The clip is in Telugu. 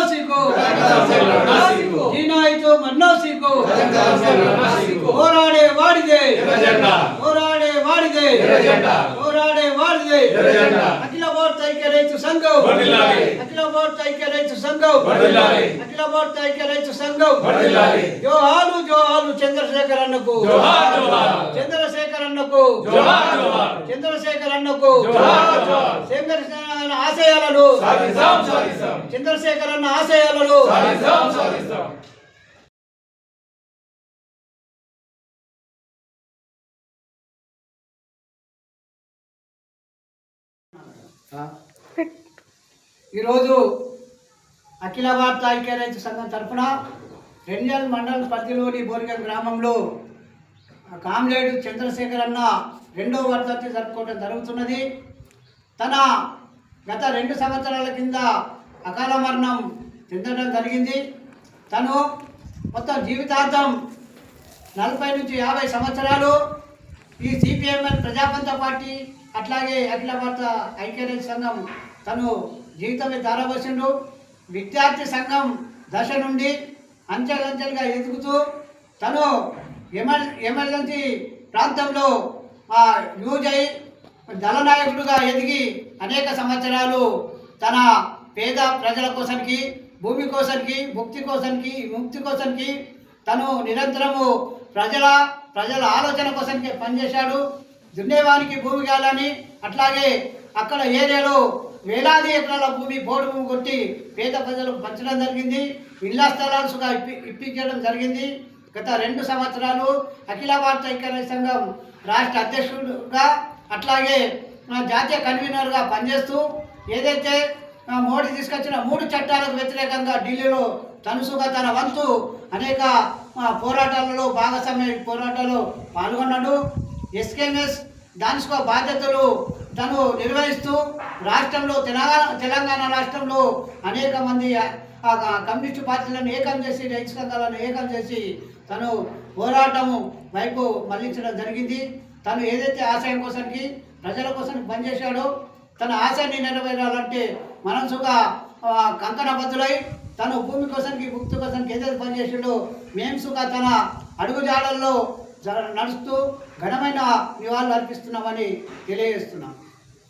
सीखो, जीना ही तो मरना सीखो, होराडे वाडिदे, होराडे वाडिदे, होराडे वाडिदे, अखिल भारत ऐक्य रैतु संघం, अखिल भारत ऐक्य रैतु संघం, अखिल भारत ऐक्य रैतु संघం, जोहारू चंद्रशेखर अन्नकु, चंद्रशेखर अन्नकु, चंद्रशेखर अन्नकु, ఆశయాలను చంద్రశేఖర్ అన్న ఆశయాలను ఈరోజు అఖిల భారత ఐక్య రైతు సంఘం తరఫున రెంజల్ మండల పరిధిలోని బోరిగం గ్రామంలో కామ్రేడ్ చంద్రశేఖర్ అన్న 2వ వర్ధంతి జరుపుకోవడం జరుగుతున్నది. తన గత 2 సంవత్సరాల కింద అకాల మరణం చెందడం జరిగింది. తను మొత్తం జీవితాంతం 40 నుంచి 50 సంవత్సరాలు ఈ సిపిఎంఎల్ ప్రజాపంత పార్టీ అట్లాగే అఖిల భారత ఐక్య రైతు సంఘం తను జీవితమే ధారపోసిండు. విద్యార్థి సంఘం దశ నుండి అంచెలంచెలుగా ఎదుగుతూ తను ఎమర్జెన్సీ ప్రాంతంలో యూజ్ అయి దళనాయకుడుగా ఎదిగి అనేక సంవత్సరాలు తన పేద ప్రజల కోసానికి, భూమి కోసానికి, ముక్తి కోసానికి తను నిరంతరము ప్రజల ఆలోచన కోసానికి పనిచేశాడు. దున్నేవానికి భూమి కావాలని, అట్లాగే అక్కడ ఏరియాలో వేలాది ఎకరాల భూమి బోర్డు భూమి కొట్టి పేద ప్రజలకు పంచడం జరిగింది. ఇళ్ల స్థలాలుగా ఇప్పించడం జరిగింది. గత 2 సంవత్సరాలు అఖిల భారత ఐక్య రైతు సంఘం రాష్ట్ర అధ్యక్షుడుగా అట్లాగే జాతీయ కన్వీనర్గా పనిచేస్తూ ఏదైతే మోడీ తీసుకొచ్చిన 3 చట్టాలకు వ్యతిరేకంగా ఢిల్లీలో తనుసుగా తన వంతు అనేక పోరాటాలలో పోరాటాల్లో పాల్గొన్నాడు. ఎస్కేఎంఎస్ దానికో బాధ్యతలు తను నిర్వహిస్తూ రాష్ట్రంలో తెలంగాణ రాష్ట్రంలో అనేక మంది కమ్యూనిస్టు పార్టీలను ఏకం చేసి, రైతు సంఘాలను ఏకం చేసి తను పోరాటం వైపు మళ్లించడం జరిగింది. తను ఏదైతే ఆశయం కోసానికి, ప్రజల కోసం పనిచేశాడో తన ఆశయాన్ని నెరవేరాలంటే మనసుగా కంకణబద్ధులై తను భూమి కోసానికి, ముక్తి కోసానికి ఏదైతే పనిచేసాడో మేము సుగా తన అడుగుజాడల్లో నడుస్తూ ఘనమైన నివాళులు అర్పిస్తున్నామని తెలియజేస్తున్నాం.